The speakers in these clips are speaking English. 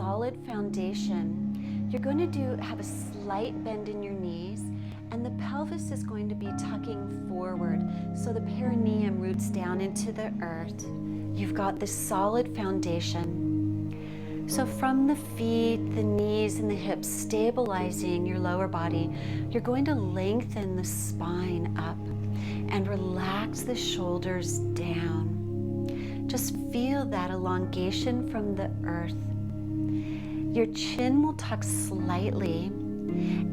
solid foundation, you're going to have a slight bend in your knees, and the pelvis is going to be tucking forward, so the perineum roots down into the earth. You've got this solid foundation. So from the feet, the knees, and the hips, stabilizing your lower body, you're going to lengthen the spine up and relax the shoulders down. Just feel that elongation from the earth. Your chin will tuck slightly,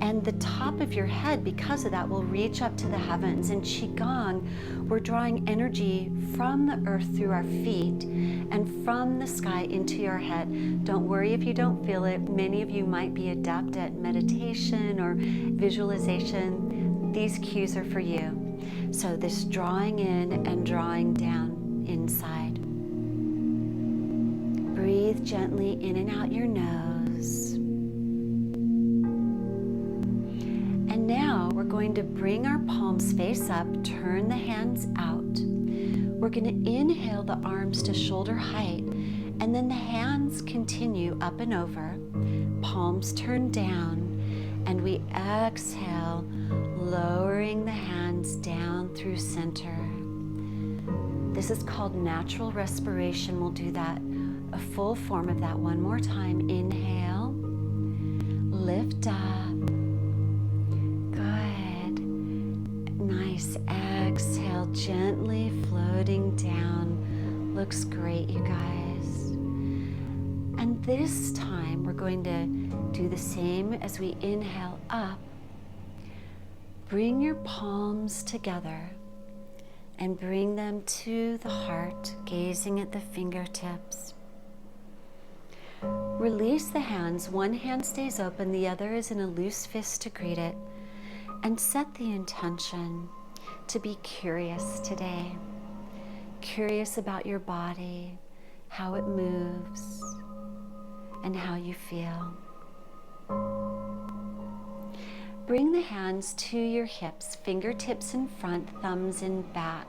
and the top of your head, because of that, will reach up to the heavens. In Qigong, we're drawing energy from the earth through our feet and from the sky into your head. Don't worry if you don't feel it. Many of you might be adept at meditation or visualization. These cues are for you. So this drawing in and drawing down inside. Breathe gently in and out your nose. And now we're going to bring our palms face up, turn the hands out. We're going to inhale the arms to shoulder height, and then the hands continue up and over, palms turn down, and we exhale, lowering the hands down through center. This is called natural respiration. We'll do that, a full form of that one more time. Inhale, lift up. Good. Nice. Exhale, gently floating down. Looks great, you guys. And this time we're going to do the same as we inhale up. Bring your palms together and bring them to the heart, gazing at the fingertips. Release the hands. One hand stays open, the other is in a loose fist to greet it. And set the intention to be curious today. Curious about your body, how it moves, and how you feel. Bring the hands to your hips, fingertips in front, thumbs in back.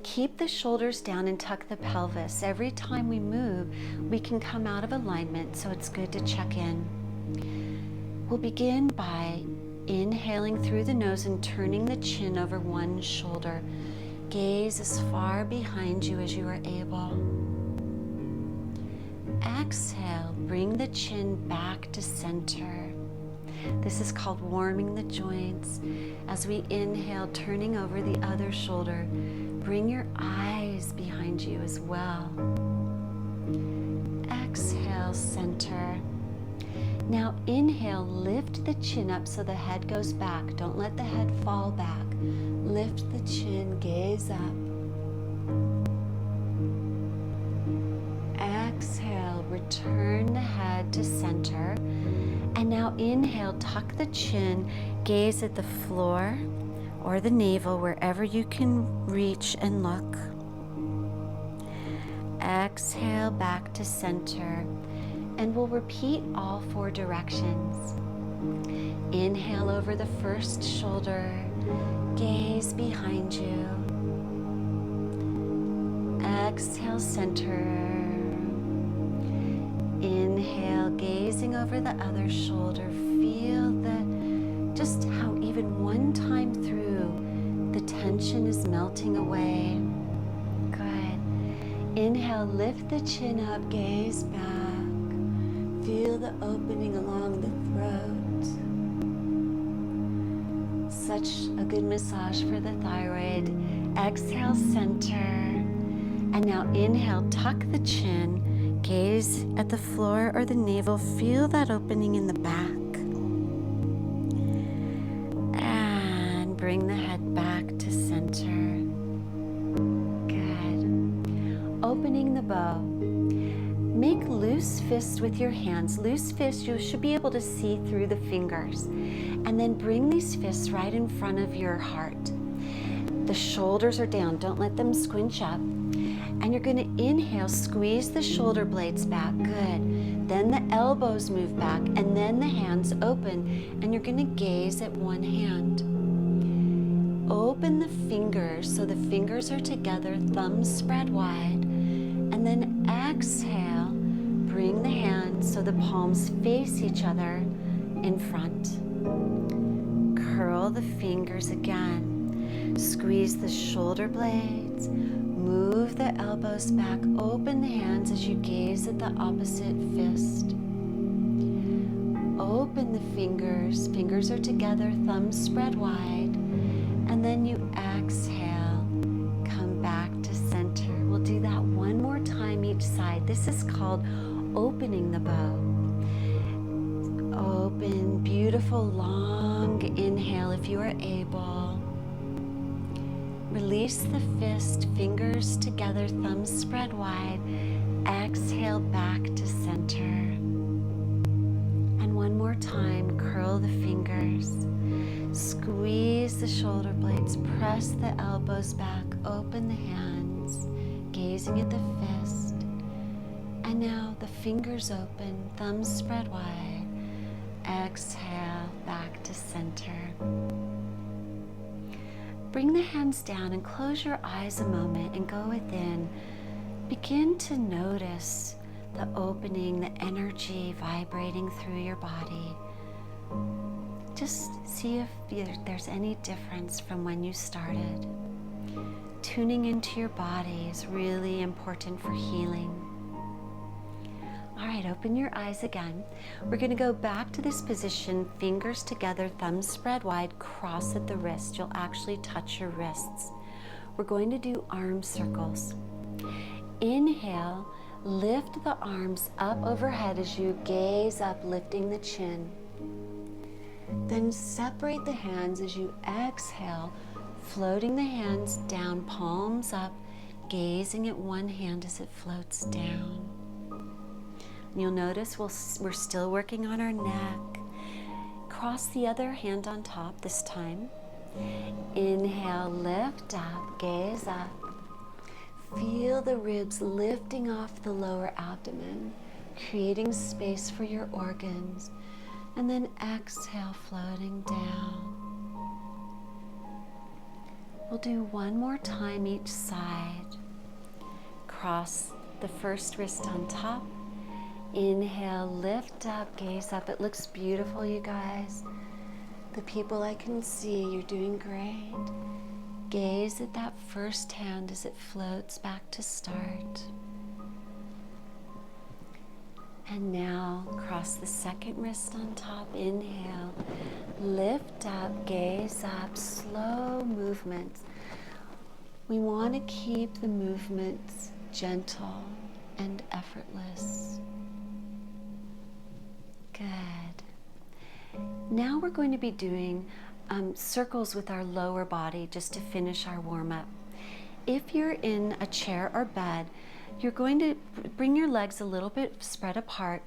Keep the shoulders down and tuck the pelvis. Every time we move, we can come out of alignment, so it's good to check in. We'll begin by inhaling through the nose and turning the chin over one shoulder. Gaze as far behind you as you are able. Exhale, bring the chin back to center. This is called warming the joints. As we inhale, turning over the other shoulder, bring your eyes behind you as well. Exhale, center. Now inhale, lift the chin up so the head goes back. Don't let the head fall back. Lift the chin, gaze up. Exhale, return the head to center. And now inhale, tuck the chin, gaze at the floor or the navel, wherever you can reach and look. Exhale, back to center. And we'll repeat all four directions. Inhale over the first shoulder, gaze behind you. Exhale, center. Inhale, gazing over the other shoulder. Feel just how even one time through, the tension is melting away. Good. Inhale, lift the chin up, gaze back. Feel the opening along the throat. Such a good massage for the thyroid. Exhale, center. And now inhale, tuck the chin. Gaze at the floor or the navel. Feel that opening in the back. And bring the head back to center. Good. Opening the bow. Make loose fists with your hands. Loose fists, you should be able to see through the fingers. And then bring these fists right in front of your heart. The shoulders are down. Don't let them squinch up. And you're going to inhale, squeeze the shoulder blades back. Good. Then the elbows move back, and then the hands open, and you're going to gaze at one hand. Open the fingers so the fingers are together, thumbs spread wide, and then exhale, bring the hands so the palms face each other in front. Curl the fingers again. Squeeze the shoulder blades. Move the elbows back. Open the hands as you gaze at the opposite fist. Open the fingers. Fingers are together, thumbs spread wide. And then you exhale. Come back to center. We'll do that one more time each side. This is called opening the bow. Open, beautiful, long inhale if you are able. Release the fist, fingers together, thumbs spread wide. Exhale back to center. And one more time, curl the fingers. Squeeze the shoulder blades, press the elbows back, open the hands, gazing at the fist. And now the fingers open, thumbs spread wide. Exhale back to center. Bring the hands down and close your eyes a moment and go within. Begin to notice the opening, the energy vibrating through your body. Just see if there's any difference from when you started. Tuning into your body is really important for healing. All right, open your eyes again. We're going to go back to this position, fingers together, thumbs spread wide, cross at the wrist. You'll actually touch your wrists. We're going to do arm circles. Inhale, lift the arms up overhead as you gaze up, lifting the chin. Then separate the hands as you exhale, floating the hands down, palms up, gazing at one hand as it floats down. And you'll notice we're still working on our neck. Cross the other hand on top this time. Inhale, lift up, gaze up. Feel the ribs lifting off the lower abdomen, creating space for your organs. And then exhale, floating down. We'll do one more time each side. Cross the first wrist on top. Inhale, lift up, gaze up. It looks beautiful, you guys. The people I can see, you're doing great. Gaze at that first hand as it floats back to start. And now cross the second wrist on top. Inhale, lift up, gaze up, slow movements. We want to keep the movements gentle and effortless. Good. Now we're going to be doing circles with our lower body just to finish our warm-up. If you're in a chair or bed, you're going to bring your legs a little bit spread apart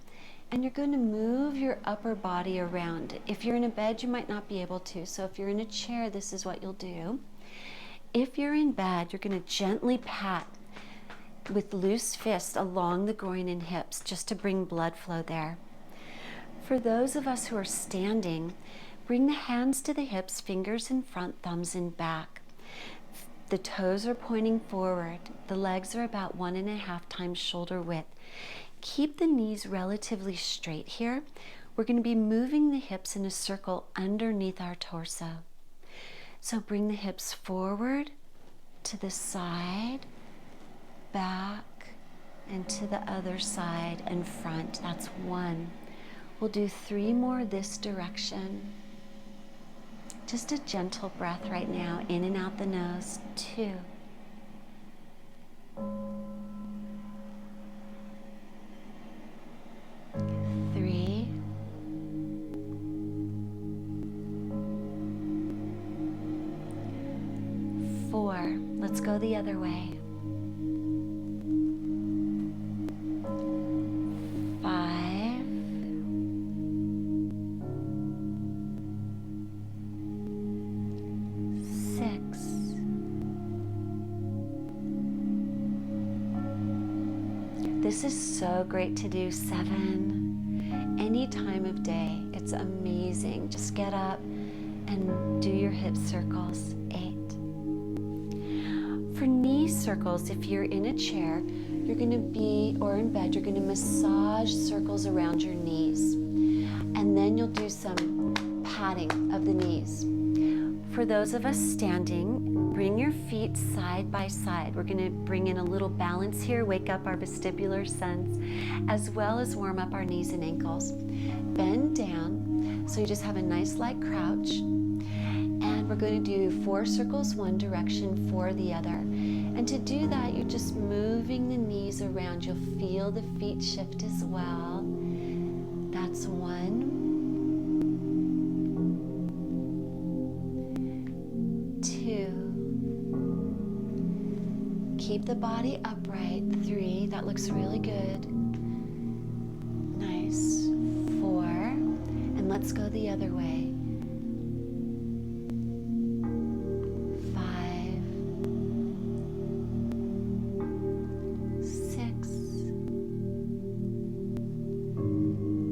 and you're going to move your upper body around. If you're in a bed, you might not be able to. So if you're in a chair, this is what you'll do. If you're in bed, you're going to gently pat with loose fists along the groin and hips just to bring blood flow there. For those of us who are standing, bring the hands to the hips, fingers in front, thumbs in back. The toes are pointing forward. The legs are about 1.5 times shoulder width. Keep the knees relatively straight here. We're going to be moving the hips in a circle underneath our torso. So bring the hips forward, to the side, back, and to the other side and front. That's 1. We'll do 3 more this direction. Just a gentle breath right now, in and out the nose. 2. 3. 4. Let's go the other way. 5. 6. 7. This is so great to do. 7. Any time of day. It's amazing. Just get up and do your hip circles. 8. For knee circles, if you're in a chair, you're going to be, or in bed, you're going to massage circles around your knees. And then you'll do some patting of the knees. For those of us standing, bring your feet side by side. We're going to bring in a little balance here, wake up our vestibular sense, as well as warm up our knees and ankles. Bend down, so you just have a nice light crouch. And we're going to do 4 circles one direction, 4 the other. And to do that, you're just moving the knees around. You'll feel the feet shift as well. That's 1. 2. Keep the body upright. 3. That looks really good. Nice. 4. And let's go the other way. 5. 6.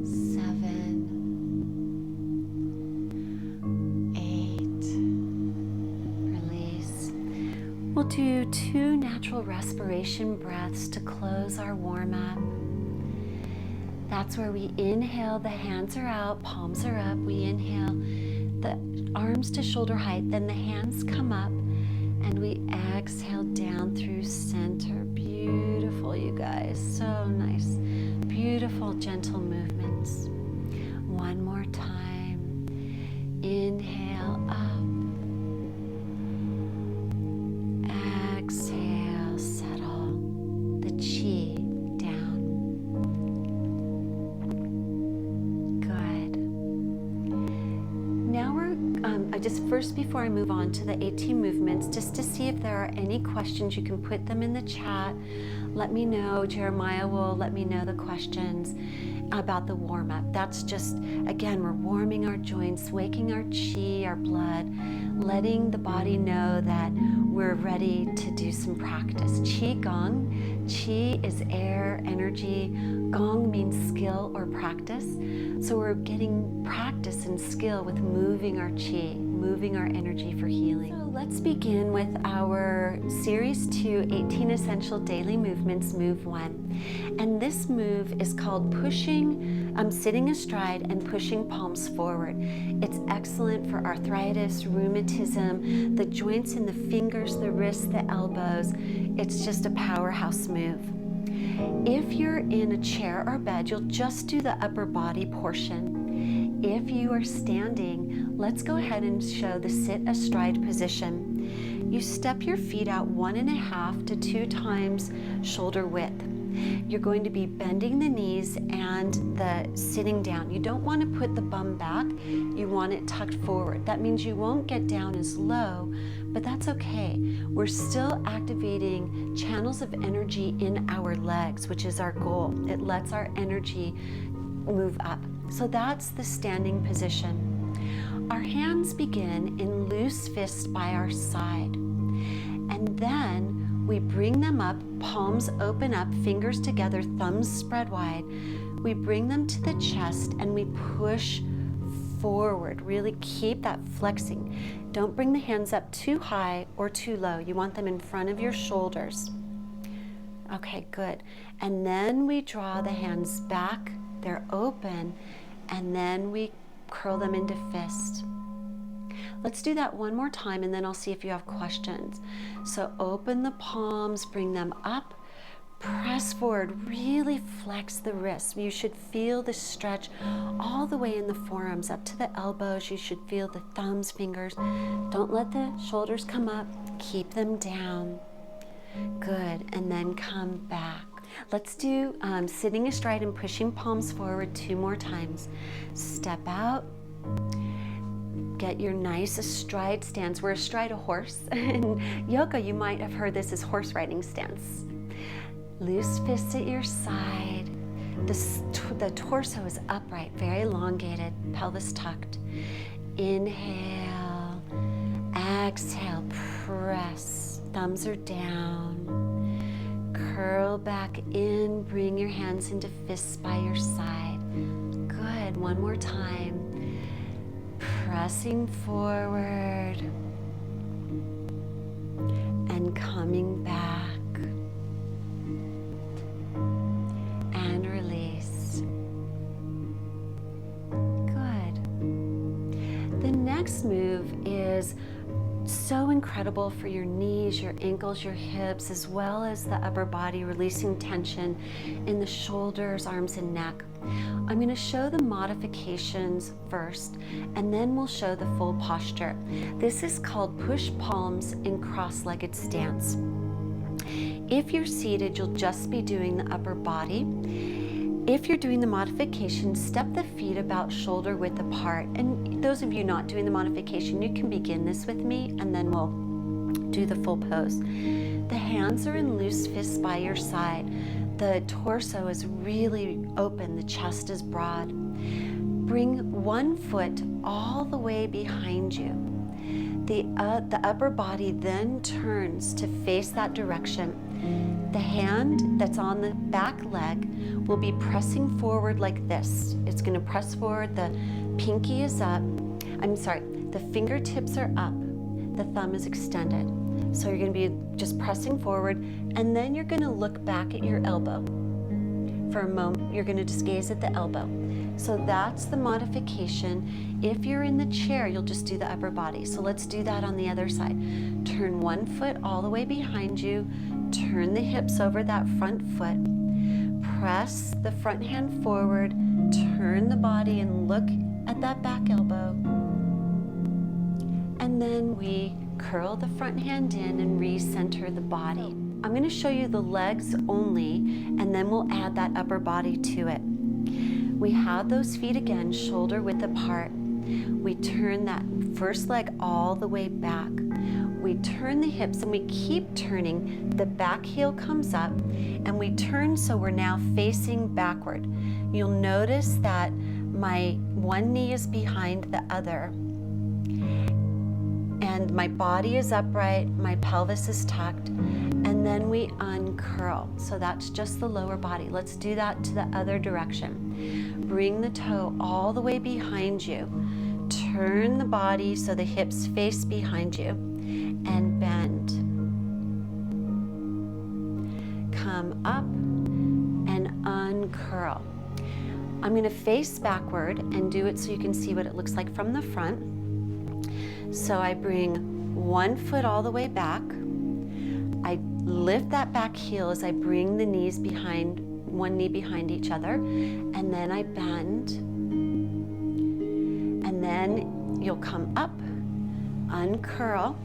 7. 8. Release. We'll do 2 natural respiration breaths to close our warm-up. That's where we inhale, the hands are out, palms are up. We inhale, the arms to shoulder height, then the hands come up, and we exhale down through center. Beautiful, you guys, so nice. Beautiful, gentle movements. One more time. Inhale up. Exhale, settle the chi down. Good. Now first before I move on to the 18 movements, just to see if there are any questions, you can put them in the chat. Let me know. Jeremiah will let me know the questions about the warm-up. That's just, again, we're warming our joints, waking our chi, our blood, letting the body know that we're ready to do some practice. Qigong. Qi is air, energy. Gong means skill or practice. So we're getting practice and skill with moving our qi, moving our energy for healing. So let's begin with our Series 2 18 Essential Daily Movements, Move 1. And this move is called sitting astride and pushing palms forward. It's excellent for arthritis, rheumatism, the joints in the fingers, the wrists, the elbows. It's just a powerhouse move. If you're in a chair or bed, you'll just do the upper body portion. If you are standing, let's go ahead and show the sit astride position. You step your feet out 1.5 to 2 times shoulder width. You're going to be bending the knees and the sitting down. You don't want to put the bum back. You want it tucked forward. That means you won't get down as low, but that's okay. We're still activating channels of energy in our legs, which is our goal. It lets our energy move up. So that's the standing position. Our hands begin in loose fists by our side. And then we bring them up, palms open up, fingers together, thumbs spread wide. We bring them to the chest and we push forward. Really keep that flexing. Don't bring the hands up too high or too low. You want them in front of your shoulders. Okay, good. And then we draw the hands back. They're open. And then we curl them into fist. Let's do that one more time and then I'll see if you have questions. So open the palms, bring them up, press forward, really flex the wrists. You should feel the stretch all the way in the forearms up to the elbows. You should feel the thumbs, fingers. Don't let the shoulders come up, keep them down. Good, and then come back. Let's do sitting astride and pushing palms forward 2 more times. Step out. Get your nice astride stance. We're astride a horse. In yoga, you might have heard this as horse riding stance. Loose fists at your side. The torso is upright, very elongated, pelvis tucked. Inhale, exhale, press. Thumbs are down. Curl back in, bring your hands into fists by your side. Good, one more time. Pressing forward and coming back. next move is so incredible for your knees, your ankles, your hips, as well as the upper body, releasing tension in the shoulders, arms, and neck. I'm going to show the modifications first, and then we'll show the full posture. This is called push palms in cross-legged stance. If you're seated, you'll just be doing the upper body. If you're doing the modification, step the feet about shoulder width apart. And those of you not doing the modification, you can begin this with me and then we'll do the full pose. The hands are in loose fists by your side. The torso is really open, the chest is broad. Bring one foot all the way behind you. The upper body then turns to face that direction. The hand that's on the back leg will be pressing forward like this. It's going to press forward, the pinky is up. The fingertips are up, the thumb is extended. So you're going to be just pressing forward, and then you're going to look back at your elbow. For a moment, you're going to just gaze at the elbow. So that's the modification. If you're in the chair, you'll just do the upper body. So let's do that on the other side. Turn one foot all the way behind you. Turn the hips over that front foot. Press the front hand forward. Turn the body and look at that back elbow. And then we curl the front hand in and recenter the body. I'm going to show you the legs only, and then we'll add that upper body to it. We have those feet again, shoulder width apart. We turn that first leg all the way back. We turn the hips and we keep turning. The back heel comes up and we turn so we're now facing backward. You'll notice that my one knee is behind the other. And my body is upright, my pelvis is tucked, and then we uncurl. So that's just the lower body. Let's do that to the other direction. Bring the toe all the way behind you. Turn the body so the hips face behind you, and bend. Come up and uncurl. I'm going to face backward and do it so you can see what it looks like from the front. So I bring one foot all the way back. I lift that back heel as I bring the knees behind, one knee behind each other, and then I bend. And then you'll come up, uncurl,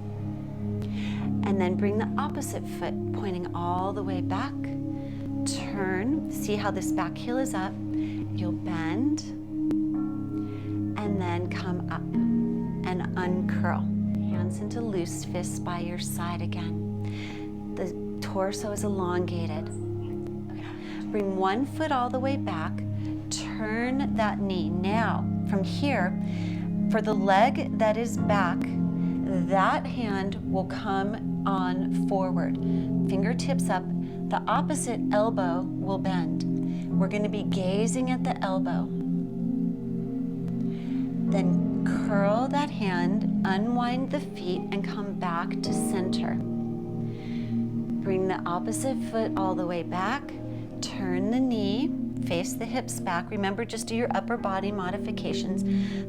and then bring the opposite foot pointing all the way back. Turn, see how this back heel is up. You'll bend, and then come up and uncurl. Hands into loose fists by your side again. The torso is elongated. Bring one foot all the way back. Turn that knee. Now, from here, for the leg that is back, that hand will come on forward. Fingertips up. The opposite elbow will bend. We're going to be gazing at the elbow. Then curl that hand, unwind the feet, and come back to center. Bring the opposite foot all the way back. Turn the knee, face the hips back. Remember, just do your upper body modifications.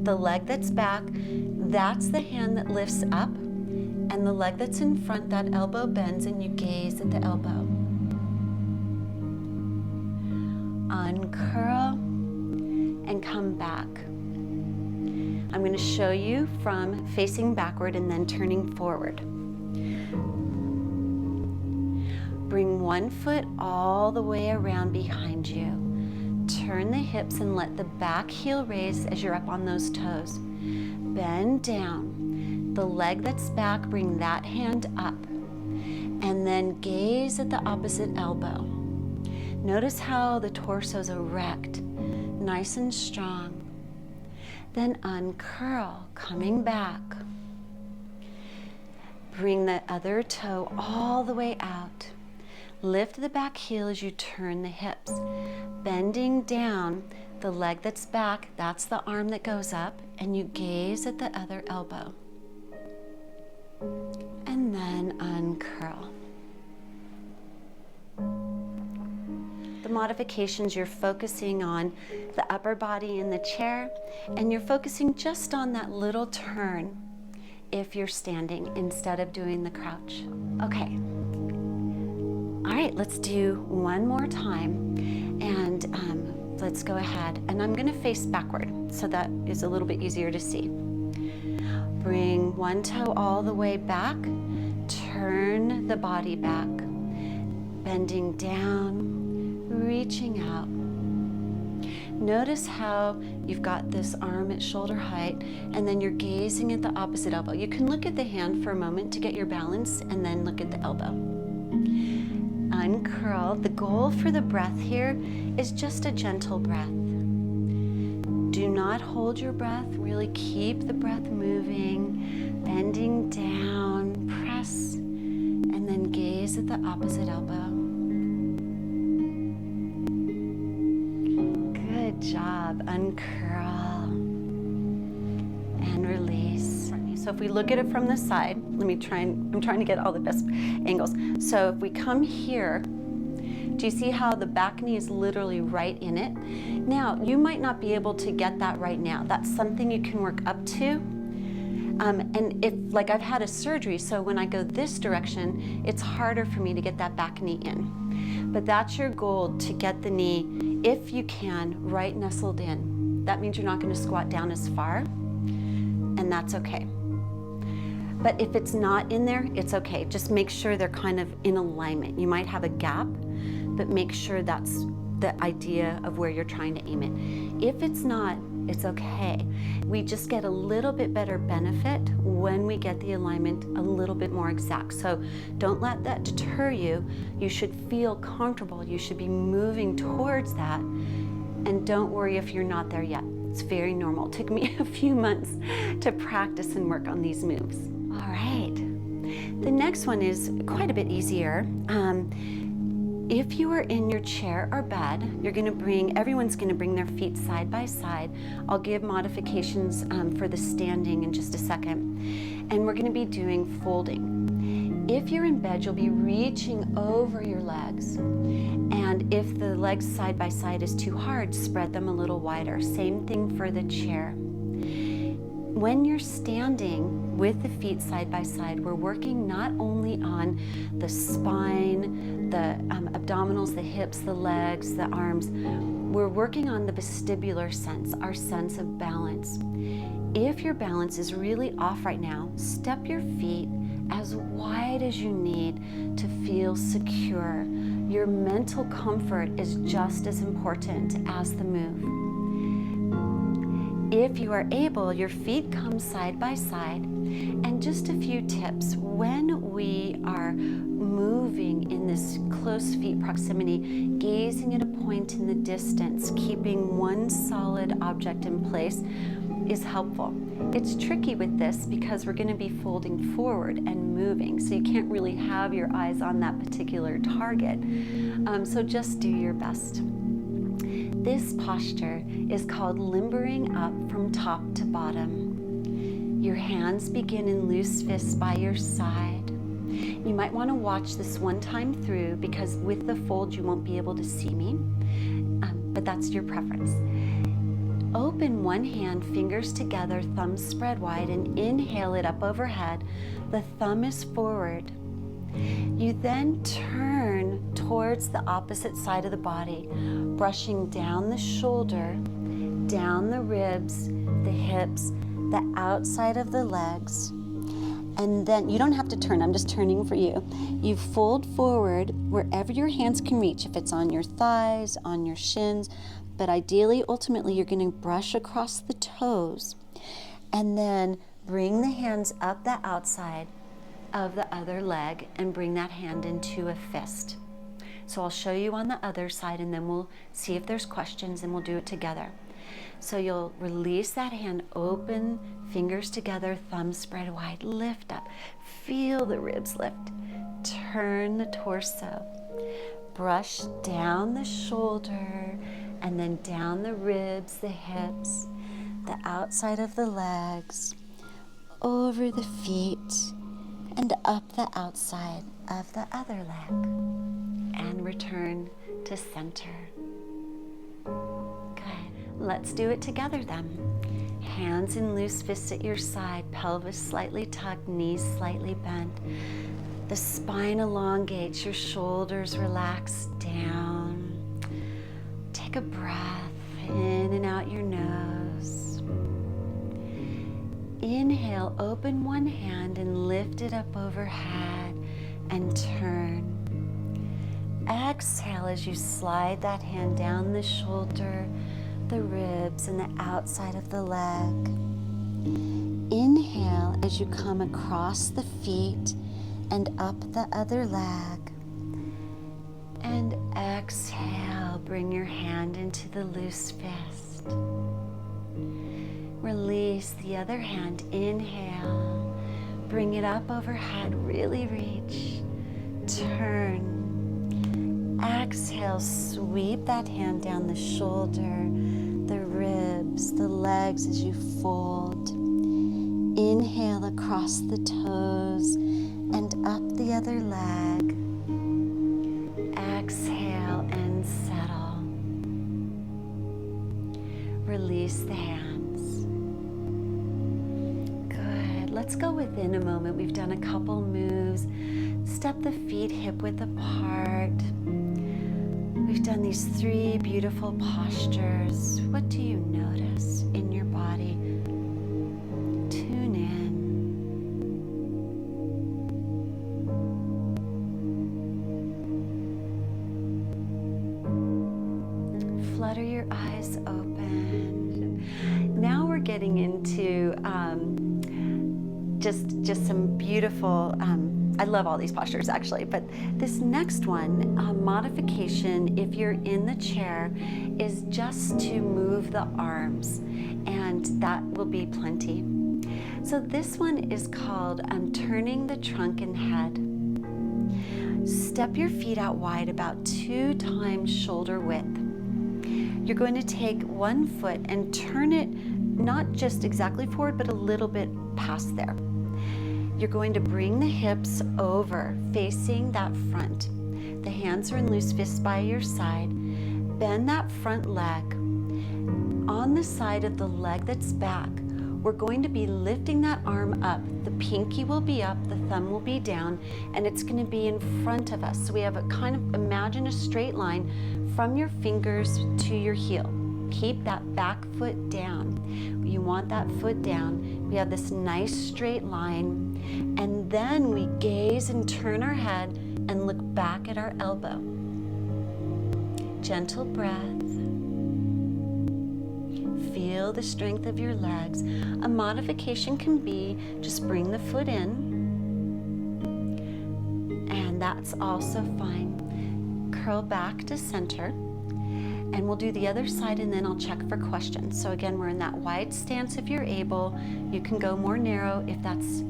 The leg that's back, that's the hand that lifts up. And the leg that's in front, that elbow bends, and you gaze at the elbow. Uncurl and come back. I'm going to show you from facing backward and then turning forward. Bring one foot all the way around behind you. Turn the hips and let the back heel raise as you're up on those toes. Bend down. The leg that's back, bring that hand up. And then gaze at the opposite elbow. Notice how the torso's erect, nice and strong. Then uncurl, coming back. Bring the other toe all the way out. Lift the back heel as you turn the hips. Bending down, the leg that's back, that's the arm that goes up, and you gaze at the other elbow. And then uncurl. The modifications, you're focusing on the upper body in the chair, and you're focusing just on that little turn if you're standing instead of doing the crouch. Okay. All right, let's do one more time, and let's go ahead. And I'm going to face backward, so that is a little bit easier to see. Bring one toe all the way back, turn the body back, bending down, reaching out. Notice how you've got this arm at shoulder height, and then you're gazing at the opposite elbow. You can look at the hand for a moment to get your balance, and then look at the elbow. Uncurl. The goal for the breath here is just a gentle breath. Do not hold your breath. Really keep the breath moving, bending down, press, and then gaze at the opposite elbow. Good job. Uncurl and release. So if we look at it from the side, I'm trying to get all the best angles. So if we come here, do you see how the back knee is literally right in it? Now, you might not be able to get that right now. That's something you can work up to. And if, like, I've had a surgery, so when I go this direction, it's harder for me to get that back knee in. But that's your goal, to get the knee, if you can, right nestled in. That means you're not going to squat down as far, and that's okay. But if it's not in there, it's okay. Just make sure they're kind of in alignment. You might have a gap, but make sure that's the idea of where you're trying to aim it. If it's not, it's okay. We just get a little bit better benefit when we get the alignment a little bit more exact. So don't let that deter you. You should feel comfortable. You should be moving towards that. And don't worry if you're not there yet. It's very normal. It took me a few months to practice and work on these moves. All right. The next one is quite a bit easier. If you are in your chair or bed, everyone's going to bring their feet side by side. I'll give modifications for the standing in just a second. And we're going to be doing folding. If you're in bed, you'll be reaching over your legs. And if the legs side by side is too hard, spread them a little wider. Same thing for the chair. When you're standing with the feet side by side, we're working not only on the spine, the abdominals, the hips, the legs, the arms. We're working on the vestibular sense, our sense of balance. If your balance is really off right now, step your feet as wide as you need to feel secure. Your mental comfort is just as important as the move. If you are able, your feet come side by side. And just a few tips. When we are moving in this close feet proximity, gazing at a point in the distance, keeping one solid object in place is helpful. It's tricky with this because we're going to be folding forward and moving, so you can't really have your eyes on that particular target. So just do your best. This posture is called limbering up from top to bottom. Your hands begin in loose fists by your side. You might want to watch this one time through because with the fold you won't be able to see me, but that's your preference. Open one hand, fingers together, thumbs spread wide, and inhale it up overhead. The thumb is forward. You then turn towards the opposite side of the body, brushing down the shoulder, down the ribs, the hips, the outside of the legs. And then you don't have to turn, I'm just turning for you. You fold forward wherever your hands can reach, if it's on your thighs, on your shins, but ideally, ultimately, you're going to brush across the toes and then bring the hands up the outside of the other leg and bring that hand into a fist. So I'll show you on the other side and then we'll see if there's questions and we'll do it together. So you'll release that hand, open, fingers together, thumbs spread wide, lift up, feel the ribs lift, turn the torso, brush down the shoulder and then down the ribs, the hips, the outside of the legs, over the feet, and up the outside of the other leg. And return to center. Good. Let's do it together then. Hands in loose fists at your side, pelvis slightly tucked, knees slightly bent. The spine elongates, your shoulders relax down. Take a breath in and out your nose. Inhale, open one hand and lift it up overhead and turn. Exhale as you slide that hand down the shoulder, the ribs, and the outside of the leg. Inhale as you come across the feet and up the other leg. And exhale, bring your hand into the loose fist. Release the other hand, inhale. Bring it up overhead, really reach. Turn. Exhale, sweep that hand down the shoulder, the ribs, the legs as you fold. Inhale across the toes and up the other leg. Exhale and settle. Release the hands. Good. Let's go within a moment. We've done a couple moves. Step the feet hip width apart. We've done these 3 beautiful postures. What do you notice in your body? Tune in. Flutter your eyes open. Now we're getting into just some beautiful, I love all these postures actually, but this next one, modification, if you're in the chair, is just to move the arms, and that will be plenty. So this one is called turning the trunk and head. Step your feet out wide, about 2 times shoulder width. You're going to take one foot and turn it not just exactly forward, but a little bit past there. You're going to bring the hips over, facing that front. The hands are in loose fists by your side. Bend that front leg. On the side of the leg that's back, we're going to be lifting that arm up. The pinky will be up, the thumb will be down, and it's going to be in front of us. So we have a kind of, imagine a straight line from your fingers to your heel. Keep that back foot down. You want that foot down. We have this nice straight line, and then we gaze and turn our head and look back at our elbow. Gentle breath. Feel the strength of your legs. A modification can be just bring the foot in, and that's also fine. Curl back to center. And we'll do the other side, and then I'll check for questions. So again, we're in that wide stance if you're able. You can go more narrow if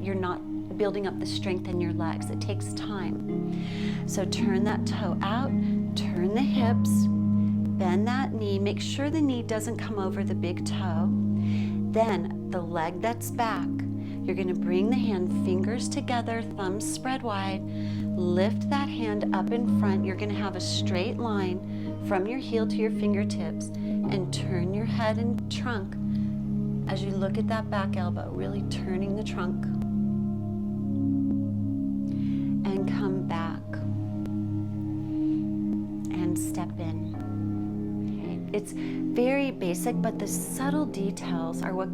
you're not building up the strength in your legs. It takes time. So turn that toe out, turn the hips, bend that knee. Make sure the knee doesn't come over the big toe. Then the leg that's back, you're going to bring the hand fingers together, thumbs spread wide. Lift that hand up in front. You're going to have a straight line from your heel to your fingertips, and turn your head and trunk as you look at that back elbow, really turning the trunk. And come back and step in. Okay. It's very basic, but the subtle details are what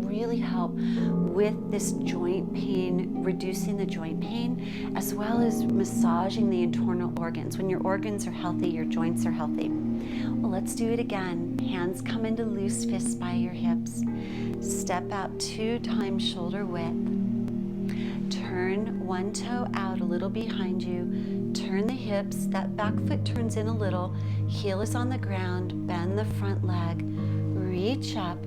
really help with this joint pain, reducing the joint pain, as well as massaging the internal organs. When your organs are healthy, your joints are healthy. Well, let's do it again. Hands come into loose fists by your hips. Step out 2 times shoulder width. Turn one toe out a little behind you. Turn the hips. That back foot turns in a little. Heel is on the ground. Bend the front leg. Reach up.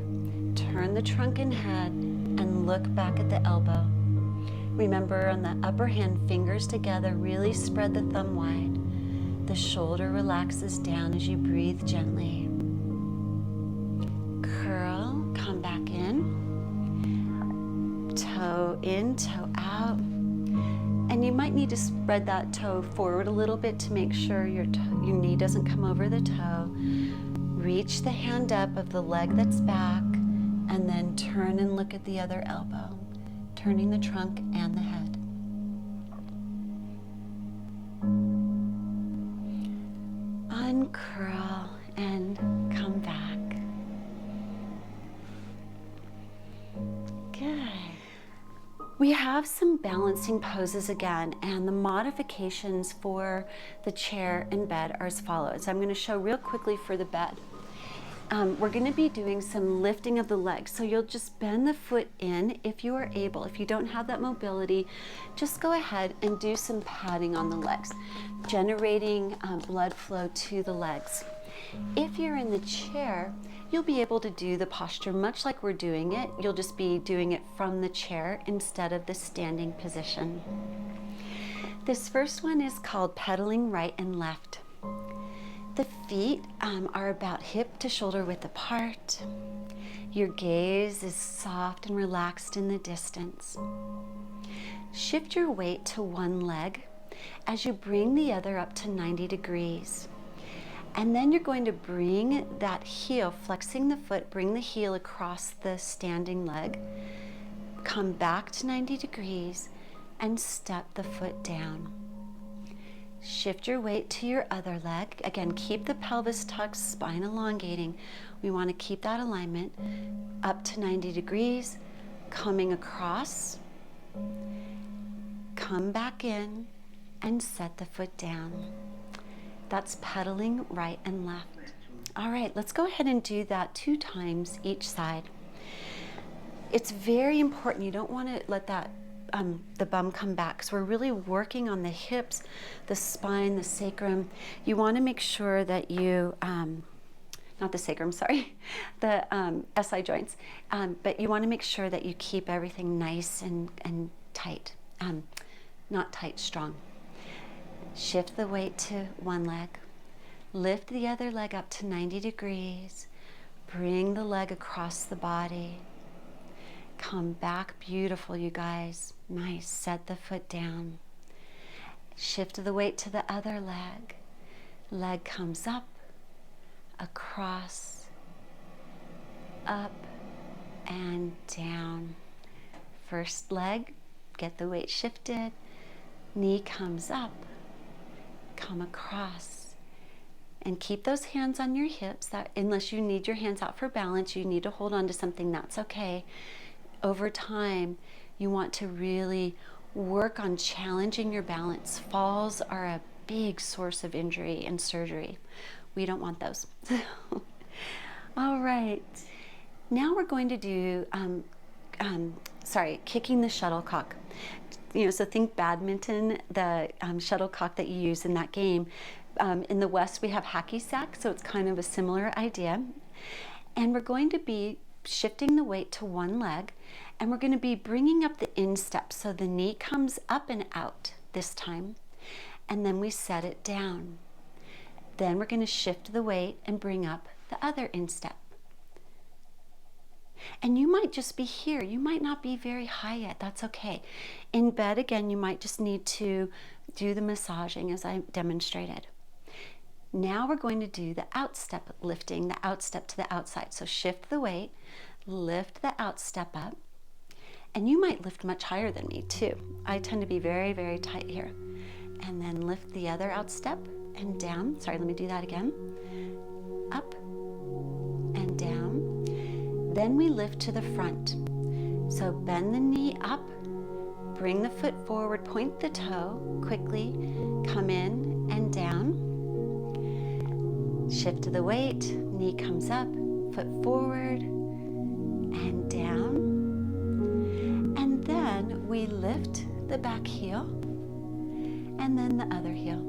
Turn the trunk and head, and look back at the elbow. Remember, on the upper hand, fingers together, really spread the thumb wide. The shoulder relaxes down as you breathe gently. Curl, come back in. Toe in, toe out. And you might need to spread that toe forward a little bit to make sure your knee doesn't come over the toe. Reach the hand up of the leg that's back, and then turn and look at the other elbow, turning the trunk and the head. Uncurl and come back. Good. We have some balancing poses again, and the modifications for the chair and bed are as follows. I'm going to show real quickly for the bed. We're going to be doing some lifting of the legs. So you'll just bend the foot in if you are able. If you don't have that mobility, just go ahead and do some padding on the legs, generating blood flow to the legs. If you're in the chair, you'll be able to do the posture much like we're doing it. You'll just be doing it from the chair instead of the standing position. This first one is called pedaling right and left. The feet are about hip to shoulder width apart. Your gaze is soft and relaxed in the distance. Shift your weight to one leg as you bring the other up to 90 degrees. And then you're going to bring that heel, flexing the foot, bring the heel across the standing leg, come back to 90 degrees, and step the foot down. Shift your weight to your other leg. Again, keep the pelvis tucked, spine elongating. We want to keep that alignment up to 90 degrees, coming across, come back in, and set the foot down. That's pedaling right and left. All right, let's go ahead and do that 2 times each side. It's very important. You don't want to let that the bum come back, because we're really working on the hips, the spine, the sacrum. You want to make sure that you, not the sacrum, sorry, the SI joints, but you want to make sure that you keep everything nice and tight, not tight, strong. Shift the weight to one leg, lift the other leg up to 90 degrees, bring the leg across the body, come back, beautiful, you guys, nice, set the foot down, shift the weight to the other leg, leg comes up, across, up, and down. First leg, get the weight shifted, knee comes up, come across, and keep those hands on your hips. That unless you need your hands out for balance, you need to hold on to something, that's okay. Over time, you want to really work on challenging your balance. Falls are a big source of injury and surgery. We don't want those. All right, now we're going to do kicking the shuttlecock. So think badminton, the shuttlecock that you use in that game. In the West, we have hacky sack, so it's kind of a similar idea. And we're going to be shifting the weight to one leg, and we're going to be bringing up the instep, so the knee comes up and out this time, and then we set it down. Then we're going to shift the weight and bring up the other instep. And you might just be here. You might not be very high yet. That's okay. In bed, again, you might just need to do the massaging as I demonstrated. Now we're going to do the outstep, lifting the outstep to the outside. So shift the weight, lift the outstep up, and you might lift much higher than me too. I tend to be very, very tight here. And then lift the other outstep and down. Sorry, let me do that again. Up and down. Then we lift to the front. So bend the knee up, bring the foot forward, point the toe, quickly come in and down. Shift to the weight, knee comes up, foot forward and down. And then we lift the back heel and then the other heel.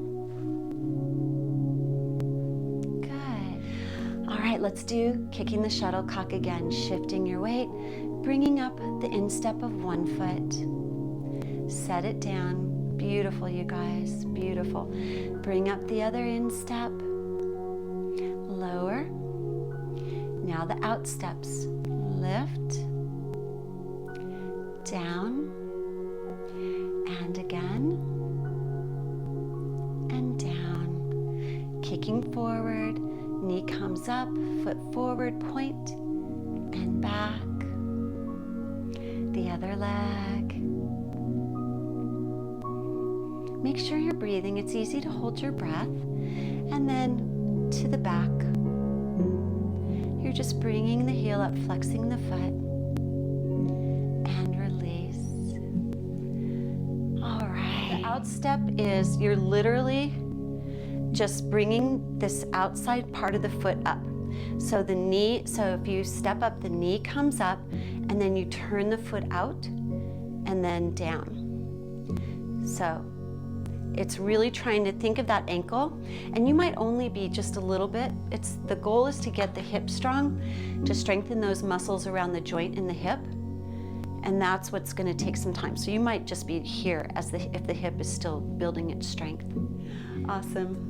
Good. All right, let's do kicking the shuttlecock again, shifting your weight, bringing up the instep of one foot. Set it down. Beautiful, you guys, beautiful. Bring up the other instep. Lower. Now the outsteps. Lift, down, and again, and down. Kicking forward, knee comes up, foot forward, point, and back. The other leg. Make sure you're breathing. It's easy to hold your breath. And then to the back. You're just bringing the heel up, flexing the foot, and release. All right. The out step is you're literally just bringing this outside part of the foot up. So the knee, so if you step up, the knee comes up, and then you turn the foot out and then down. So it's really trying to think of that ankle, and you might only be just a little bit. The goal is to get the hip strong, to strengthen those muscles around the joint in the hip, and that's what's going to take some time. So you might just be here as if the hip is still building its strength. Awesome.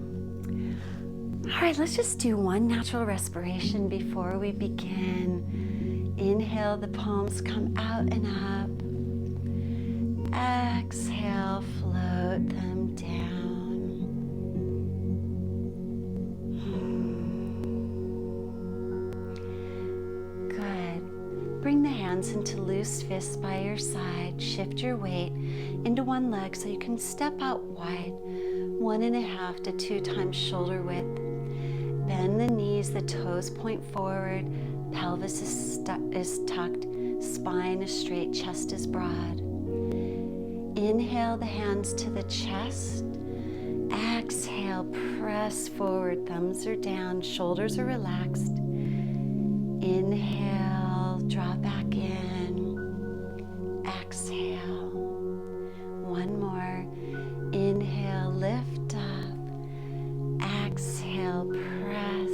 All right, let's just do one natural respiration before we begin. Inhale, the palms come out and up. Exhale, float them down. Good. Bring the hands into loose fists by your side. Shift your weight into one leg so you can step out wide, 1.5 to 2 times shoulder width. Bend the knees, the toes point forward, pelvis is tucked, spine is straight, chest is broad. Inhale the hands to the chest. Exhale, press forward, thumbs are down, shoulders are relaxed. Inhale, draw back in. Exhale. One more. Inhale, lift up. Exhale, press.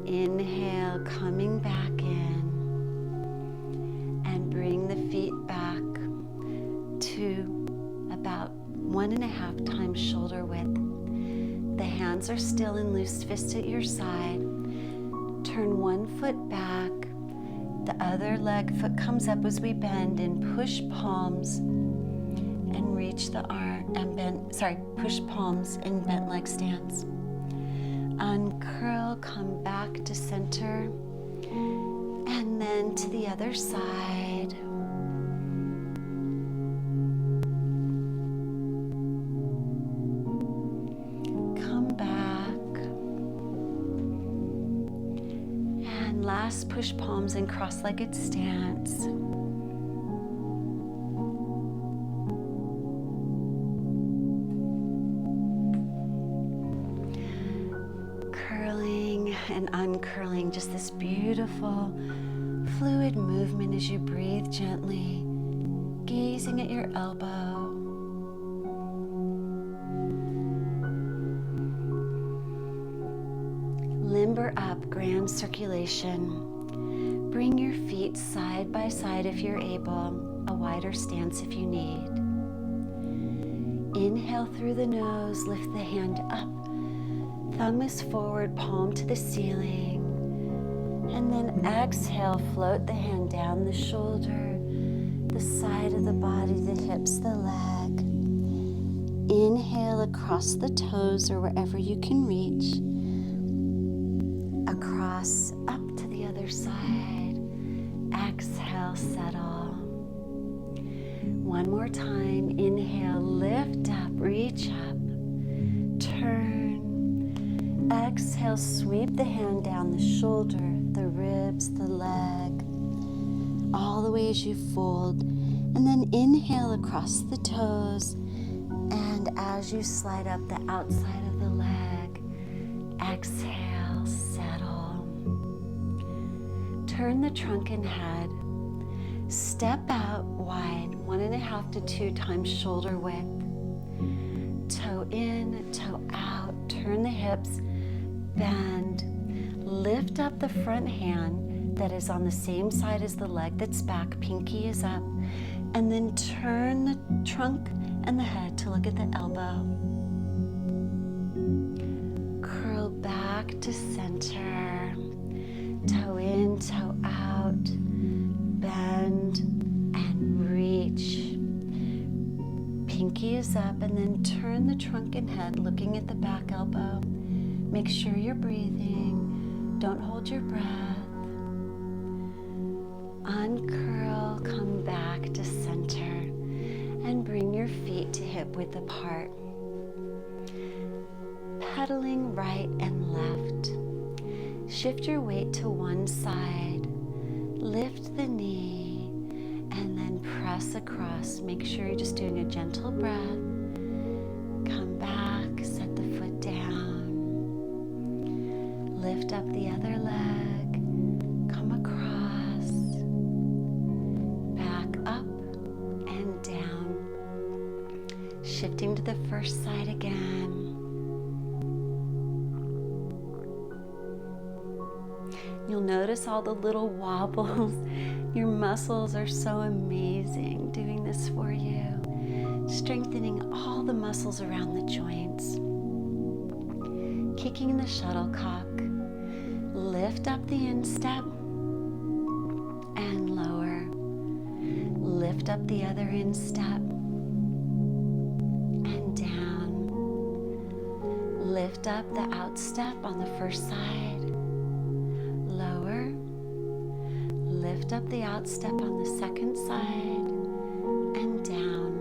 Inhale, coming back in. And bring the feet back to about 1.5 times shoulder width. The hands are still in loose fists at your side. Turn one foot back. The other foot comes up as we bend and push palms and reach the arm and push palms in bent leg stance. Uncurl, come back to center, and then to the other side. Come back. And last, push palms in cross-legged stance. And uncurling, just this beautiful fluid movement as you breathe gently, gazing at your elbow. Limber up, grand circulation. Bring your feet side by side if you're able, a wider stance if you need. Inhale through the nose, lift the hand up. Thumb is forward, palm to the ceiling. And then exhale, float the hand down the shoulder, the side of the body, the hips, the leg. Inhale across the toes or wherever you can reach. Across, up to the other side. Exhale, settle. One more time. Inhale, lift up, reach up, turn. Exhale, sweep the hand down the shoulder, the ribs, the leg, all the way as you fold. And then inhale across the toes. And as you slide up the outside of the leg, exhale, settle. Turn the trunk and head. Step out wide, 1.5 to 2 times shoulder width. Toe in, toe out. Turn the hips. Bend, lift up the front hand that is on the same side as the leg that's back, pinky is up, and then turn the trunk and the head to look at the elbow. Curl back to center, toe in, toe out, bend and reach. gaze up and then turn the trunk and head looking at the back elbow. Make sure you're breathing. Don't hold your breath. Uncurl, come back to center, and bring your feet to hip width apart. Pedaling right and left. Shift your weight to one side. Lift the knee and then press across. Make sure you're just doing a gentle breath. Come back, set the foot down. Lift up the other leg. Come across. Back up and down. Shifting to the first side again. You'll notice all the little wobbles. Your muscles are so amazing doing this for you. Strengthening all the muscles around the joints. Kicking the shuttlecock. Lift up the instep and lower. Lift up the other instep and down. Lift up the outstep on the first side. Lower. Lift up the outstep on the second side and down.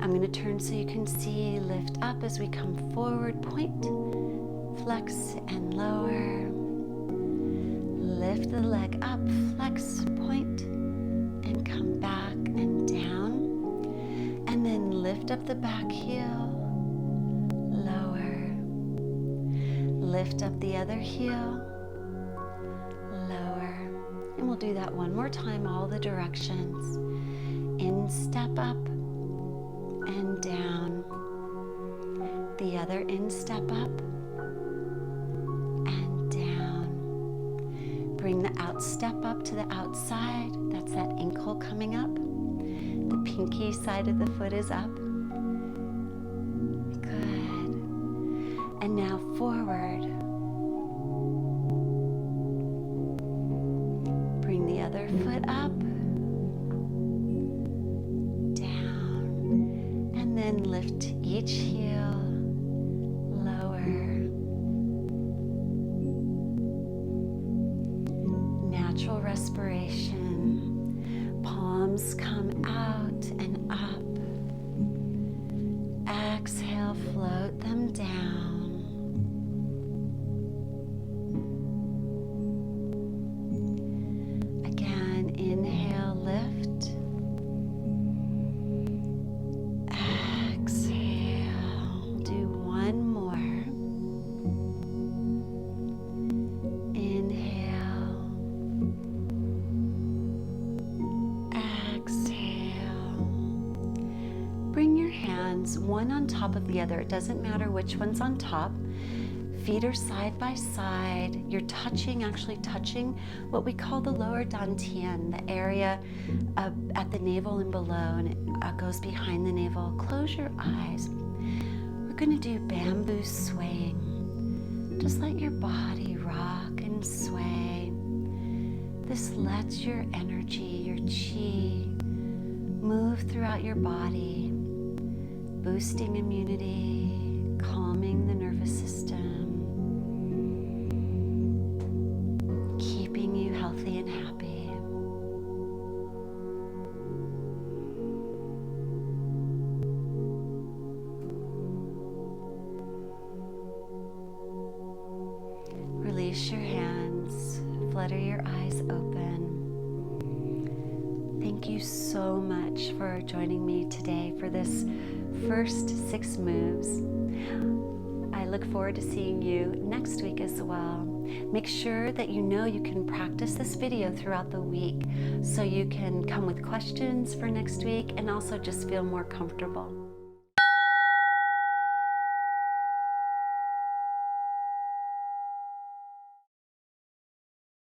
I'm going to turn so you can see. Lift up as we come forward, point, flex and lower. Lift the leg up, flex, point, and come back and down. And then lift up the back heel, lower. Lift up the other heel, lower. And we'll do that one more time, all the directions. Instep up and down. The other instep up and down. Bring the outstep up to the outside. That's that ankle coming up. The pinky side of the foot is up. Good. And now forward. Bring the other foot up, down, and then lift each heel, lower. Natural respiration. Palms come out and up. Exhale, float them down. Inhale, lift. Exhale. Do one more. Inhale. Exhale. Bring your hands one on top of the other. It doesn't matter which one's on top. Feet are side by side. You're actually touching what we call the lower dantian, the area at the navel and below, and it goes behind the navel. Close your eyes. We're going to do bamboo swaying. Just let your body rock and sway. This lets your energy, your qi, move throughout your body, boosting immunity, calming the nervous system. Healthy and happy. Release your hands, flutter your eyes open. Thank you so much for joining me today for this first 6 moves. I look forward to seeing you next week as well. Make sure that you know you can practice this video throughout the week so you can come with questions for next week and also just feel more comfortable.